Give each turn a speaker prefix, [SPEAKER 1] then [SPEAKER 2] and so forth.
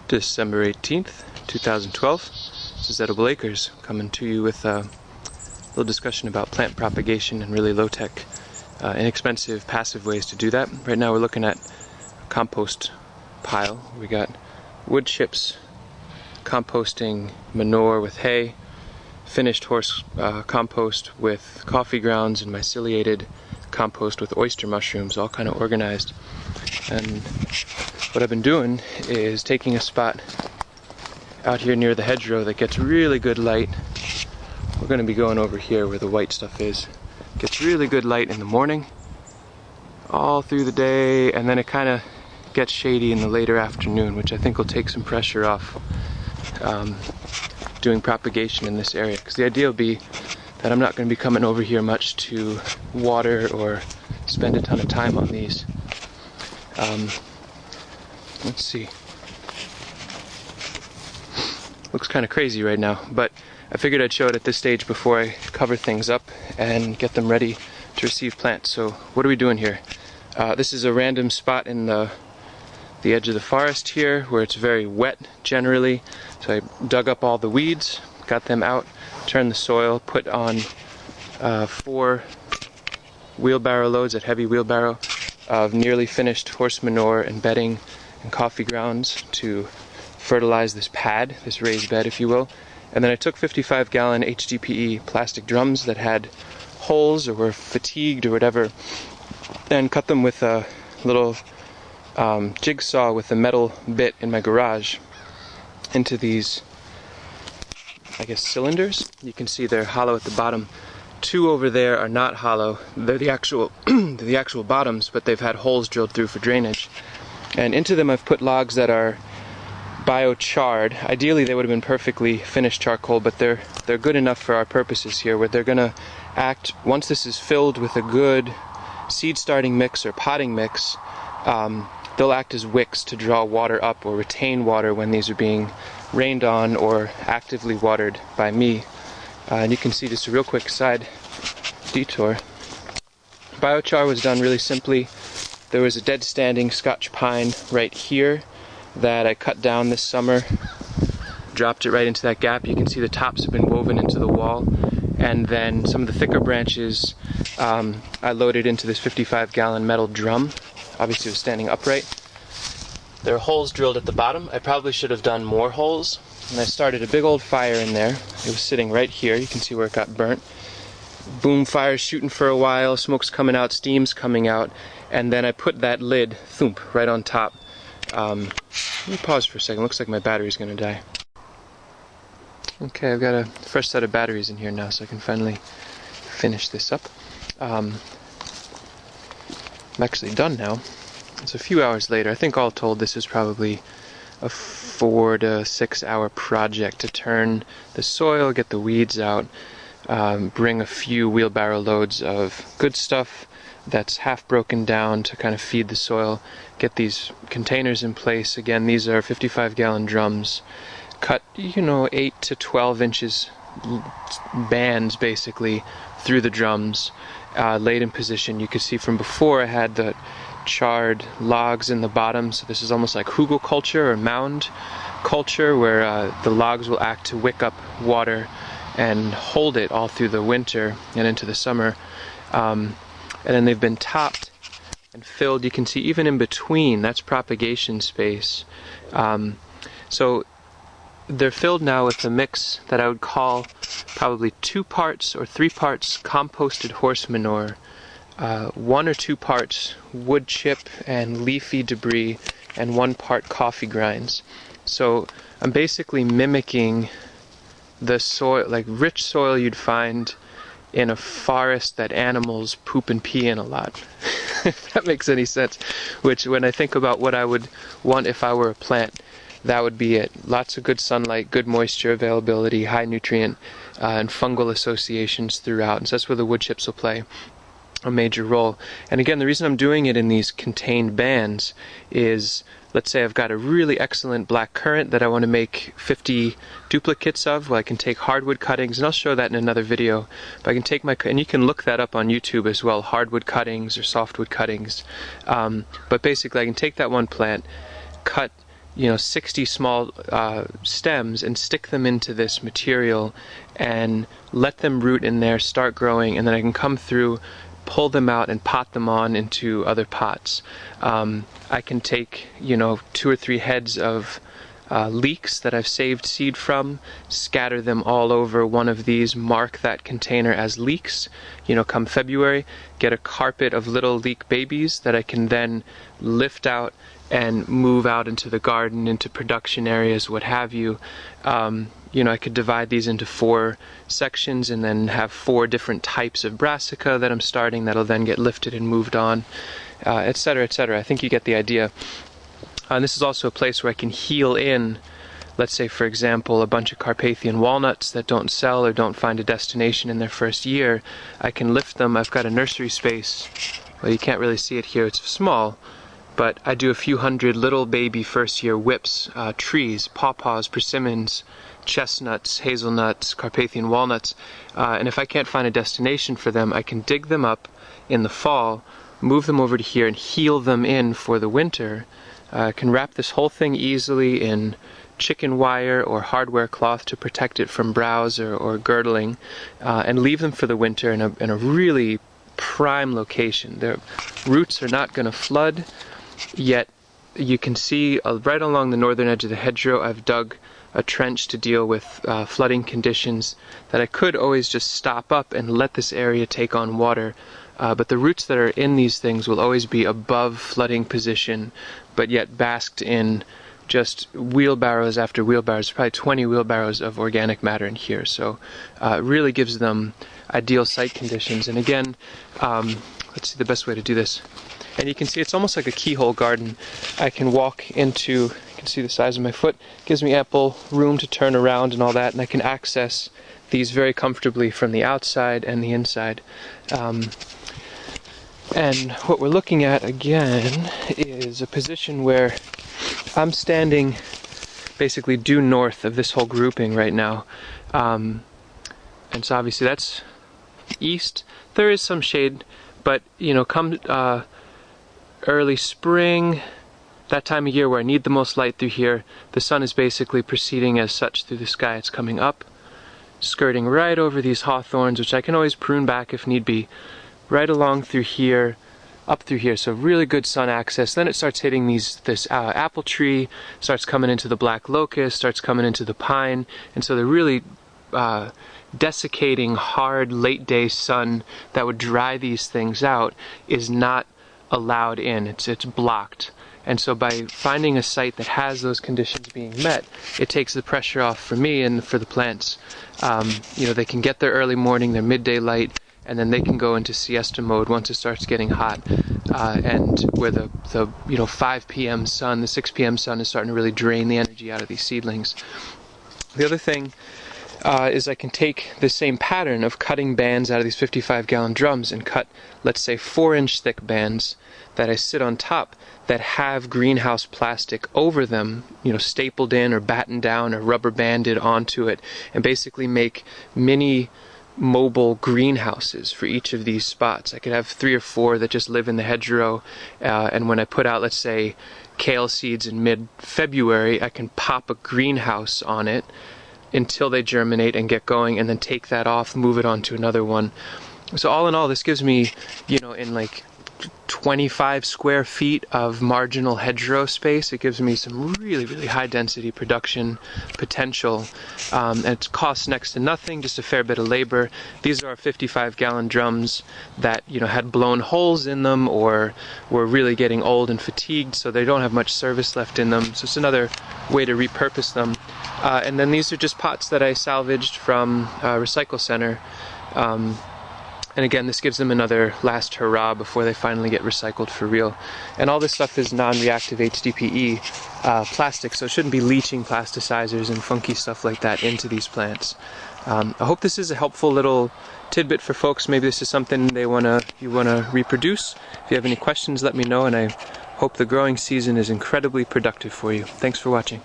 [SPEAKER 1] December 18th, 2012. This is Edible Acres, coming to you with a little discussion about plant propagation and really low-tech, inexpensive, passive ways to do that. Right now we're looking at a compost pile. We got wood chips, composting manure with hay, finished horse compost with coffee grounds, and myceliated compost with oyster mushrooms, all kind of organized. And what I've been doing is taking a spot out here near the hedgerow that gets really good light. We're going to be going over here where the white stuff is. Gets really good light in the morning, all through the day, and then it kind of gets shady in the later afternoon, which I think will take some pressure off doing propagation in this area. Because the idea will be that I'm not going to be coming over here much to water or spend a ton of time on these. Let's see. Looks kind of crazy right now, but I figured I'd show it at this stage before I cover things up and get them ready to receive plants. So what are we doing here? This is a random spot in the edge of the forest here where it's very wet generally. So I dug up all the weeds, got them out, turned the soil, put on 4 wheelbarrow loads, at heavy wheelbarrow, of nearly finished horse manure and bedding and coffee grounds to fertilize this pad, this raised bed if you will. And then I took 55-gallon HDPE plastic drums that had holes or were fatigued or whatever, and cut them with a little jigsaw with a metal bit in my garage into these, I guess, cylinders. You can see they're hollow at the bottom. 2 over there are not hollow. They're the actual the actual bottoms, but they've had holes drilled through for drainage. And into them I've put logs that are biochar. Ideally they would have been perfectly finished charcoal, but they're good enough for our purposes here, where they're gonna act, once this is filled with a good seed starting mix or potting mix, they'll act as wicks to draw water up or retain water when these are being rained on or actively watered by me. And you can see just a real quick side detour. Biochar was done really simply. There was a dead standing Scotch pine right here that I cut down this summer, dropped it right into that gap. You can see the tops have been woven into the wall, and then some of the thicker branches I loaded into this 55-gallon metal drum. Obviously it was standing upright. There are holes drilled at the bottom. I probably should have done more holes, and I started a big old fire in there. It was sitting right here. You can see where it got burnt. Boom, fire's shooting for a while, smoke's coming out, steam's coming out, and then I put that lid, thump, right on top. Let me pause for a second. Looks like my battery's gonna die. Okay, I've got a fresh set of batteries in here now, so I can finally finish this up. I'm actually done now. It's a few hours later. I think all told this is probably a 4 to 6 hour project to turn the soil, get the weeds out, bring a few wheelbarrow loads of good stuff that's half broken down to kind of feed the soil, get these containers in place. Again, these are 55-gallon drums, cut, 8 to 12 inches bands basically through the drums, laid in position. You could see from before I had the charred logs in the bottom, so this is almost like hugelkultur or mound culture, where the logs will act to wick up water and hold it all through the winter and into the summer. And then they've been topped and filled. You can see even in between, that's propagation space. So they're filled now with a mix that I would call probably 2 parts or 3 parts composted horse manure, 1 or 2 parts wood chip and leafy debris, and 1 part coffee grinds. So I'm basically mimicking the soil, like rich soil you'd find in a forest that animals poop and pee in a lot. If that makes any sense. Which, when I think about what I would want if I were a plant, that would be it. Lots of good sunlight, good moisture availability, high nutrient and fungal associations throughout. And so that's where the wood chips will play a major role. And again, the reason I'm doing it in these contained bands is, let's say I've got a really excellent black currant that I want to make 50 duplicates of. Well, I can take hardwood cuttings, and I'll show that in another video. But I can take and you can look that up on YouTube as well, hardwood cuttings or softwood cuttings. But basically I can take that one plant, cut 60 small stems and stick them into this material and let them root in there, start growing, and then I can come through, pull them out and pot them on into other pots. I can take 2 or 3 heads of leeks that I've saved seed from, scatter them all over one of these, mark that container as leeks. Come February, get a carpet of little leek babies that I can then lift out and move out into the garden, into production areas, what have you. I could divide these into 4 sections and then have 4 different types of brassica that I'm starting that'll then get lifted and moved on, etc., etc. I think you get the idea. And this is also a place where I can heel in, let's say for example, a bunch of Carpathian walnuts that don't sell or don't find a destination in their first year. I can lift them. I've got a nursery space. Well, you can't really see it here, it's small, but I do a few hundred little baby first year whips, trees, pawpaws, persimmons, chestnuts, hazelnuts, Carpathian walnuts, and if I can't find a destination for them, I can dig them up in the fall, move them over to here and heel them in for the winter. I can wrap this whole thing easily in chicken wire or hardware cloth to protect it from browse or girdling, and leave them for the winter in a really prime location. Their roots are not going to flood, yet you can see right along the northern edge of the hedgerow I've dug a trench to deal with flooding conditions that I could always just stop up and let this area take on water. But the roots that are in these things will always be above flooding position, but yet basked in just wheelbarrows after wheelbarrows, probably 20 wheelbarrows of organic matter in here. So it really gives them ideal site conditions. And again, let's see the best way to do this. And you can see it's almost like a keyhole garden. I can walk into, you can see the size of my foot, gives me ample room to turn around and all that, and I can access these very comfortably from the outside and the inside. And what we're looking at again is a position where I'm standing basically due north of this whole grouping right now. And so obviously that's east. There is some shade, but come early spring, that time of year where I need the most light through here, the sun is basically proceeding as such through the sky. It's coming up, skirting right over these hawthorns, which I can always prune back if need be, right along through here, up through here, so really good sun access. Then it starts hitting this apple tree, starts coming into the black locust, starts coming into the pine, and so they're really desiccating, hard, late day sun that would dry these things out is not allowed in. It's blocked. And so by finding a site that has those conditions being met, it takes the pressure off for me and for the plants. They can get their early morning, their midday light, and then they can go into siesta mode once it starts getting hot, and where the 5 p.m. sun, the 6 p.m. sun is starting to really drain the energy out of these seedlings. The other thing is I can take the same pattern of cutting bands out of these 55-gallon drums and cut, let's say, 4-inch thick bands that I sit on top that have greenhouse plastic over them, stapled in or battened down or rubber banded onto it, and basically make mini mobile greenhouses for each of these spots. I could have 3 or 4 that just live in the hedgerow, and when I put out, let's say, kale seeds in mid-February, I can pop a greenhouse on it until they germinate and get going, and then take that off, move it onto another one. So all in all, this gives me, in like 25 square feet of marginal hedgerow space, it gives me some really, really high density production potential. And it costs next to nothing, just a fair bit of labor. These are our 55-gallon drums that had blown holes in them or were really getting old and fatigued, so they don't have much service left in them. So it's another way to repurpose them. And then these are just pots that I salvaged from a recycle center. And again, this gives them another last hurrah before they finally get recycled for real. And all this stuff is non-reactive HDPE plastic, so it shouldn't be leaching plasticizers and funky stuff like that into these plants. I hope this is a helpful little tidbit for folks. Maybe this is something you wanna reproduce. If you have any questions, let me know, and I hope the growing season is incredibly productive for you. Thanks for watching.